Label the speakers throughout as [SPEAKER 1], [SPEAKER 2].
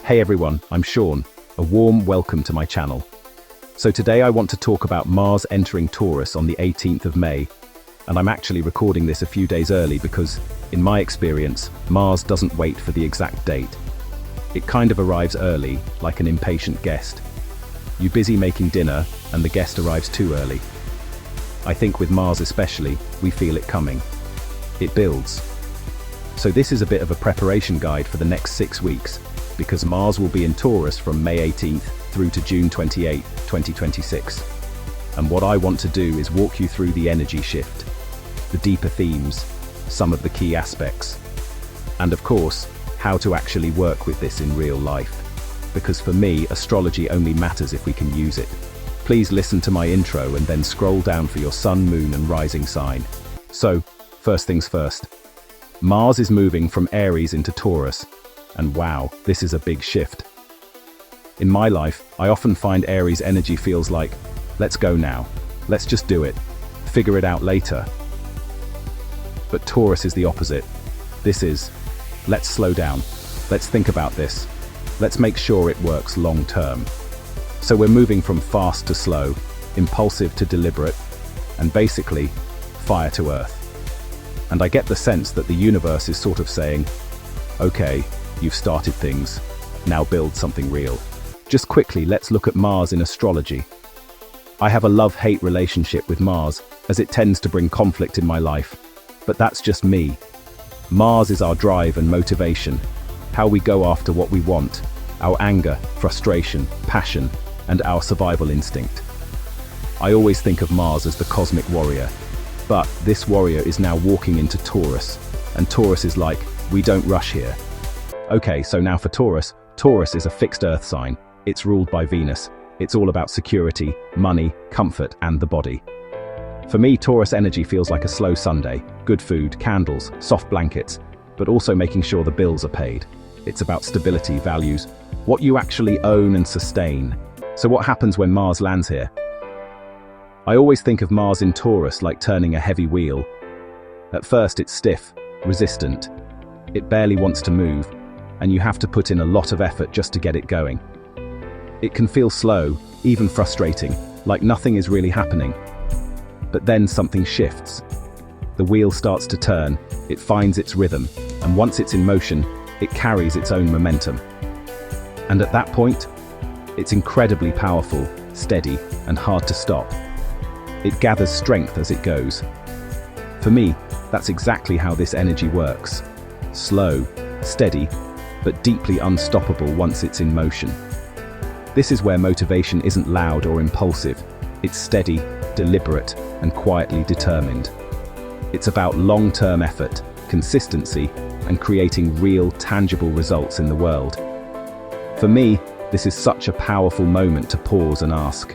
[SPEAKER 1] Hey everyone, I'm Sean. A warm welcome to my channel. So today I want to talk about Mars entering Taurus on the 18th of May. And I'm actually recording this a few days early because, in my experience, Mars doesn't wait for the exact date. It kind of arrives early, like an impatient guest. You're busy making dinner, and the guest arrives too early. I think with Mars especially, we feel it coming. It builds. So this is a bit of a preparation guide for the next 6 weeks, because Mars will be in Taurus from May 18th through to June 28, 2026. And what I want to do is walk you through the energy shift, the deeper themes, some of the key aspects, and of course, how to actually work with this in real life. Because for me, astrology only matters if we can use it. Please listen to my intro and then scroll down for your sun, moon, and rising sign. So, first things first. Mars is moving from Aries into Taurus, and wow, this is a big shift. In my life, I often find Aries energy feels like, let's go now, let's just do it, figure it out later. But Taurus is the opposite. This is, let's slow down, let's think about this, let's make sure it works long term. So we're moving from fast to slow, impulsive to deliberate, and basically, fire to earth. And I get the sense that the universe is sort of saying, okay, you've started things, now build something real. Just quickly, let's look at Mars in astrology. I have a love-hate relationship with Mars, as it tends to bring conflict in my life. But that's just me. Mars is our drive and motivation, how we go after what we want, our anger, frustration, passion, and our survival instinct. I always think of Mars as the cosmic warrior. But this warrior is now walking into Taurus, and Taurus is like, we don't rush here. Okay, so now for Taurus. Taurus is a fixed earth sign. It's ruled by Venus. It's all about security, money, comfort, and the body. For me, Taurus energy feels like a slow Sunday. Good food, candles, soft blankets, but also making sure the bills are paid. It's about stability, values, what you actually own and sustain. So what happens when Mars lands here? I always think of Mars in Taurus like turning a heavy wheel. At first it's stiff, resistant. It barely wants to move, and you have to put in a lot of effort just to get it going. It can feel slow, even frustrating, like nothing is really happening. But then something shifts. The wheel starts to turn, it finds its rhythm, and once it's in motion, it carries its own momentum. And at that point, it's incredibly powerful, steady, and hard to stop. It gathers strength as it goes. For me, that's exactly how this energy works. Slow, steady, but deeply unstoppable once it's in motion. This is where motivation isn't loud or impulsive. It's steady, deliberate, and quietly determined. It's about long-term effort, consistency, and creating real, tangible results in the world. For me, this is such a powerful moment to pause and ask,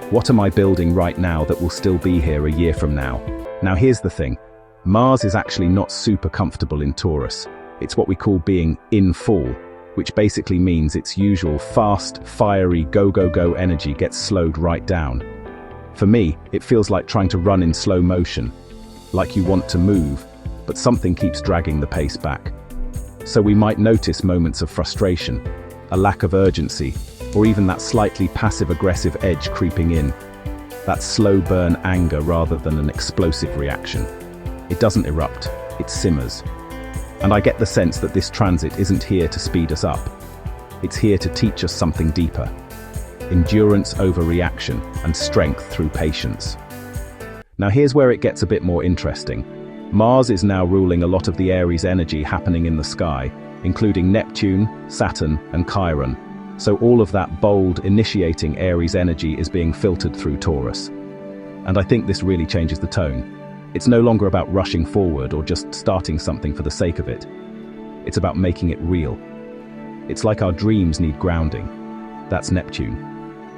[SPEAKER 1] what am I building right now that will still be here a year from now? Now here's the thing. Mars is actually not super comfortable in Taurus. It's what we call being in fall, which basically means its usual fast, fiery, go-go-go energy gets slowed right down. For me, it feels like trying to run in slow motion, like you want to move, but something keeps dragging the pace back. So we might notice moments of frustration, a lack of urgency, or even that slightly passive-aggressive edge creeping in. That slow burn anger rather than an explosive reaction. It doesn't erupt, it simmers. And I get the sense that this transit isn't here to speed us up. It's here to teach us something deeper. Endurance over reaction, and strength through patience. Now here's where it gets a bit more interesting. Mars is now ruling a lot of the Aries energy happening in the sky, including Neptune, Saturn, and Chiron. So all of that bold, initiating Aries energy is being filtered through Taurus. And I think this really changes the tone. It's no longer about rushing forward or just starting something for the sake of it. It's about making it real. It's like our dreams need grounding. That's Neptune.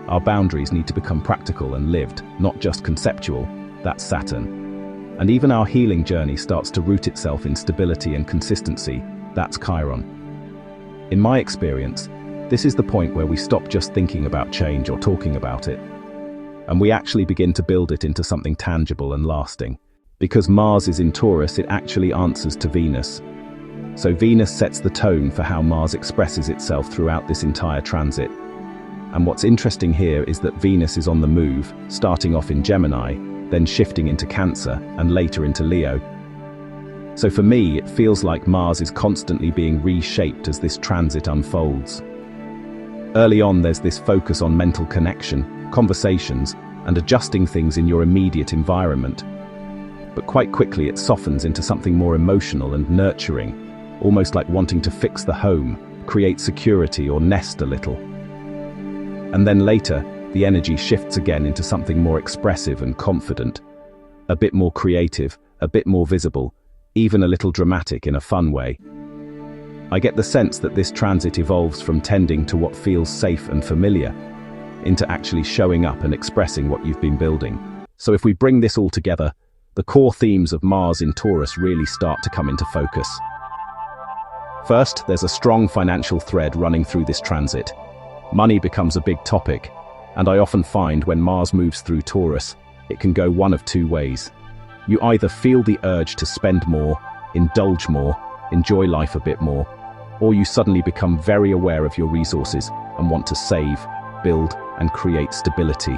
[SPEAKER 1] Our boundaries need to become practical and lived, not just conceptual. That's Saturn. And even our healing journey starts to root itself in stability and consistency. That's Chiron. In my experience, this is the point where we stop just thinking about change or talking about it, and we actually begin to build it into something tangible and lasting. Because Mars is in Taurus, it actually answers to Venus. So Venus sets the tone for how Mars expresses itself throughout this entire transit. And what's interesting here is that Venus is on the move, starting off in Gemini, then shifting into Cancer, and later into Leo. So for me, it feels like Mars is constantly being reshaped as this transit unfolds. Early on, there's this focus on mental connection, conversations, and adjusting things in your immediate environment. But quite quickly, it softens into something more emotional and nurturing, almost like wanting to fix the home, create security, or nest a little. And then later, the energy shifts again into something more expressive and confident, a bit more creative, a bit more visible, even a little dramatic in a fun way. I get the sense that this transit evolves from tending to what feels safe and familiar, into actually showing up and expressing what you've been building. So if we bring this all together, the core themes of Mars in Taurus really start to come into focus. First, there's a strong financial thread running through this transit. Money becomes a big topic, and I often find when Mars moves through Taurus, it can go one of two ways. You either feel the urge to spend more, indulge more, enjoy life a bit more, or you suddenly become very aware of your resources and want to save, build, and create stability.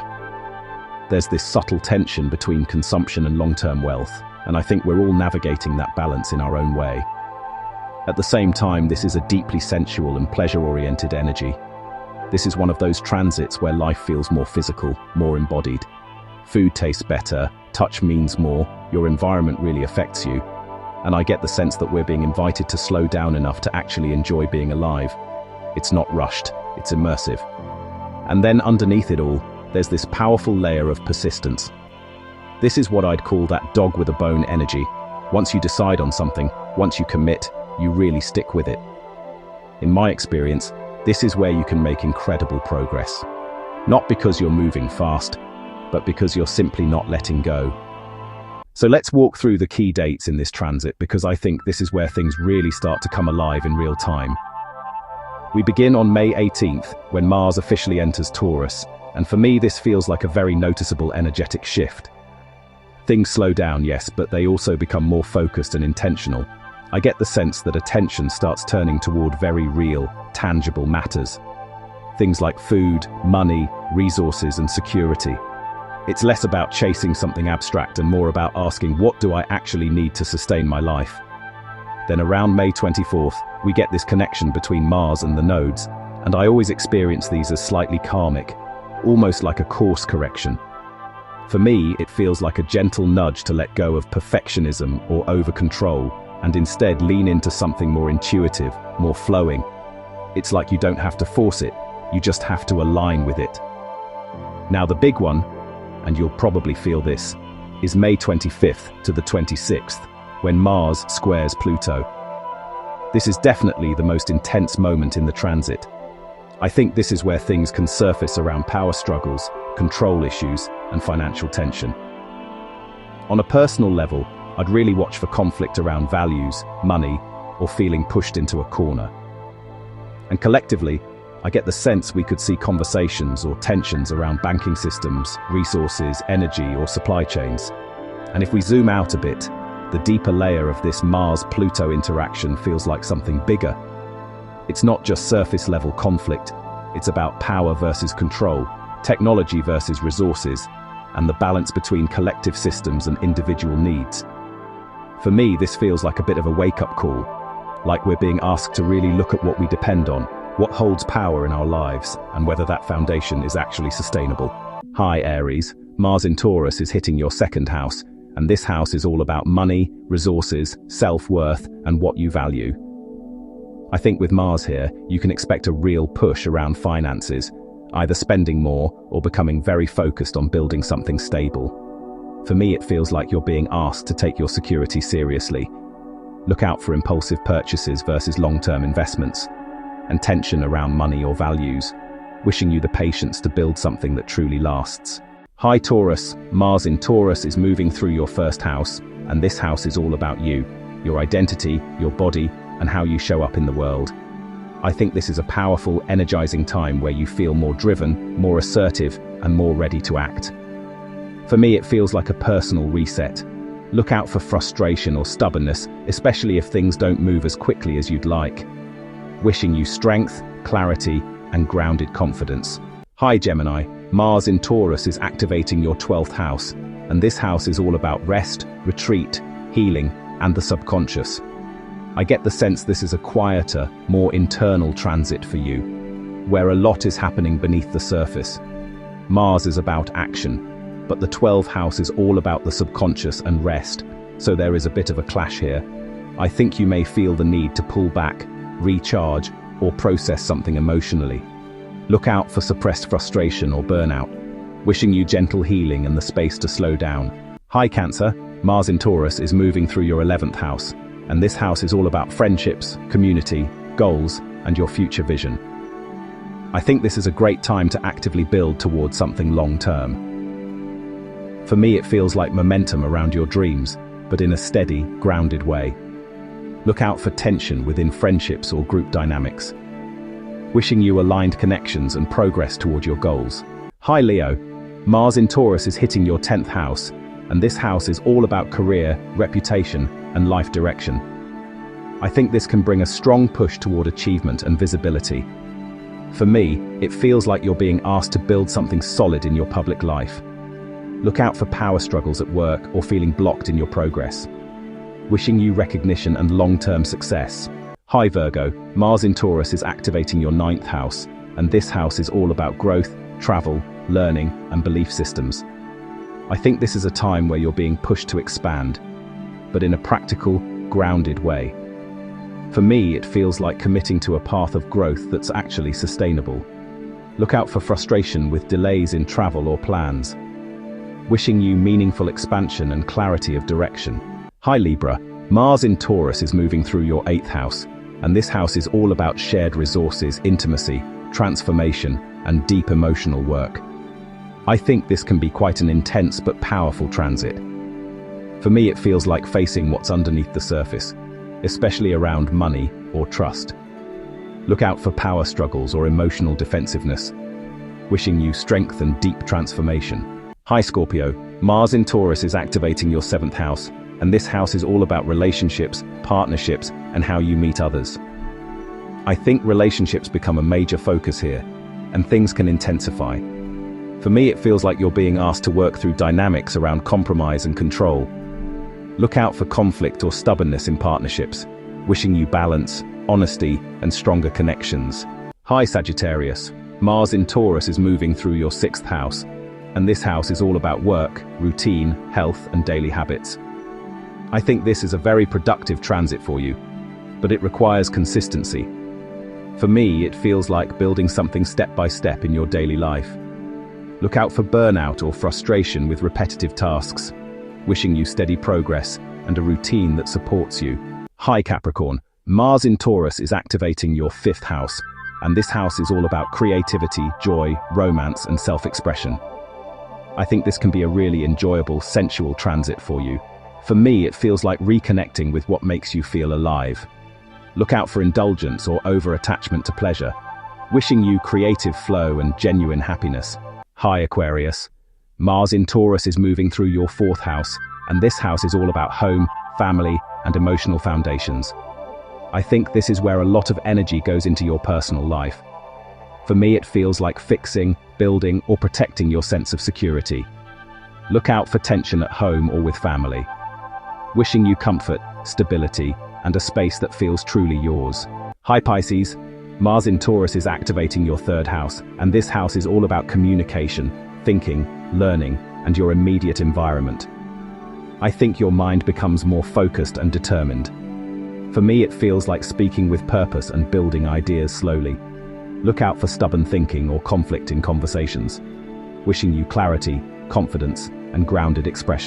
[SPEAKER 1] There's this subtle tension between consumption and long-term wealth, and I think we're all navigating that balance in our own way. At the same time, this is a deeply sensual and pleasure-oriented energy. This is one of those transits where life feels more physical, more embodied. Food tastes better, touch means more, your environment really affects you. And I get the sense that we're being invited to slow down enough to actually enjoy being alive. It's not rushed, it's immersive. And then underneath it all, there's this powerful layer of persistence. This is what I'd call that dog with a bone energy. Once you decide on something, once you commit, you really stick with it. In my experience, this is where you can make incredible progress. Not because you're moving fast, but because you're simply not letting go. So let's walk through the key dates in this transit, because I think this is where things really start to come alive in real time. We begin on May 18th, when Mars officially enters Taurus, and for me this feels like a very noticeable energetic shift. Things slow down, yes, but they also become more focused and intentional. I get the sense that attention starts turning toward very real, tangible matters. Things like food, money, resources, and security. It's less about chasing something abstract and more about asking, what do I actually need to sustain my life? Then around May 24th, we get this connection between Mars and the nodes, and I always experience these as slightly karmic, almost like a course correction. For me, it feels like a gentle nudge to let go of perfectionism or over-control, and instead lean into something more intuitive, more flowing. It's like you don't have to force it, you just have to align with it. Now the big one, and you'll probably feel this, is May 25th to the 26th, when Mars squares Pluto. This is definitely the most intense moment in the transit. I think this is where things can surface around power struggles, control issues, and financial tension. On a personal level, I'd really watch for conflict around values, money, or feeling pushed into a corner. And collectively, I get the sense we could see conversations or tensions around banking systems, resources, energy, or supply chains. And if we zoom out a bit, the deeper layer of this Mars-Pluto interaction feels like something bigger. It's not just surface-level conflict, it's about power versus control, technology versus resources, and the balance between collective systems and individual needs. For me, this feels like a bit of a wake-up call, like we're being asked to really look at what we depend on, what holds power in our lives, and whether that foundation is actually sustainable. Hi Aries, Mars in Taurus is hitting your second house, and this house is all about money, resources, self-worth, and what you value. I think with Mars here, you can expect a real push around finances, either spending more or becoming very focused on building something stable. For me, it feels like you're being asked to take your security seriously. Look out for impulsive purchases versus long-term investments, and tension around money or values, wishing you the patience to build something that truly lasts. Hi Taurus, Mars in Taurus is moving through your first house, and this house is all about you, your identity, your body, and how you show up in the world. I think this is a powerful, energizing time where you feel more driven, more assertive, and more ready to act. For me, it feels like a personal reset, Look out for frustration or stubbornness, especially if things don't move as quickly as you'd like. Wishing you strength, clarity, and grounded confidence. Hi Gemini, Mars in Taurus is activating your 12th house, and this house is all about rest, retreat, healing, and the subconscious. I get the sense this is a quieter, more internal transit for you, where a lot is happening beneath the surface. Mars is about action, but the 12th house is all about the subconscious and rest, so there is a bit of a clash here. I think you may feel the need to pull back, recharge, or process something emotionally. Look out for suppressed frustration or burnout. Wishing you gentle healing and the space to slow down. Hi Cancer, Mars in Taurus is moving through your 11th house, and this house is all about friendships, community, goals, and your future vision. I think this is a great time to actively build towards something long-term. For me, it feels like momentum around your dreams, but in a steady, grounded way. Look out for tension within friendships or group dynamics. Wishing you aligned connections and progress toward your goals. Hi Leo, Mars in Taurus is hitting your 10th house, and this house is all about career, reputation, and life direction. I think this can bring a strong push toward achievement and visibility. For me, it feels like you're being asked to build something solid in your public life. Look out for power struggles at work or feeling blocked in your progress. Wishing you recognition and long-term success. Hi Virgo, Mars in Taurus is activating your 9th house, and this house is all about growth, travel, learning, and belief systems. I think this is a time where you're being pushed to expand, but in a practical, grounded way. For me, it feels like committing to a path of growth that's actually sustainable. Look out for frustration with delays in travel or plans. Wishing you meaningful expansion and clarity of direction. Hi Libra, Mars in Taurus is moving through your 8th house, and this house is all about shared resources, intimacy, transformation, and deep emotional work. I think this can be quite an intense but powerful transit. For me, it feels like facing what's underneath the surface, especially around money or trust. Look out for power struggles or emotional defensiveness. Wishing you strength and deep transformation. Hi Scorpio, Mars in Taurus is activating your 7th house, and this house is all about relationships, partnerships, and how you meet others. I think relationships become a major focus here, and things can intensify. For me, it feels like you're being asked to work through dynamics around compromise and control. Look out for conflict or stubbornness in partnerships, wishing you balance, honesty, and stronger connections. Hi Sagittarius, Mars in Taurus is moving through your 6th house, and this house is all about work, routine, health, and daily habits. I think this is a very productive transit for you, but it requires consistency. For me, it feels like building something step by step in your daily life. Look out for burnout or frustration with repetitive tasks, wishing you steady progress and a routine that supports you. Hi Capricorn, Mars in Taurus is activating your 5th house, and this house is all about creativity, joy, romance, and self-expression. I think this can be a really enjoyable, sensual transit for you. For me, it feels like reconnecting with what makes you feel alive. Look out for indulgence or over-attachment to pleasure, wishing you creative flow and genuine happiness. Hi Aquarius, Mars in Taurus is moving through your 4th house, and this house is all about home, family, and emotional foundations. I think this is where a lot of energy goes into your personal life. For me, it feels like fixing, building, or protecting your sense of security. Look out for tension at home or with family. Wishing you comfort, stability, and a space that feels truly yours. Hi Pisces, Mars in Taurus is activating your 3rd house, and this house is all about communication, thinking, learning, and your immediate environment. I think your mind becomes more focused and determined. For me, it feels like speaking with purpose and building ideas slowly. Look out for stubborn thinking or conflict in conversations. Wishing you clarity, confidence, and grounded expression.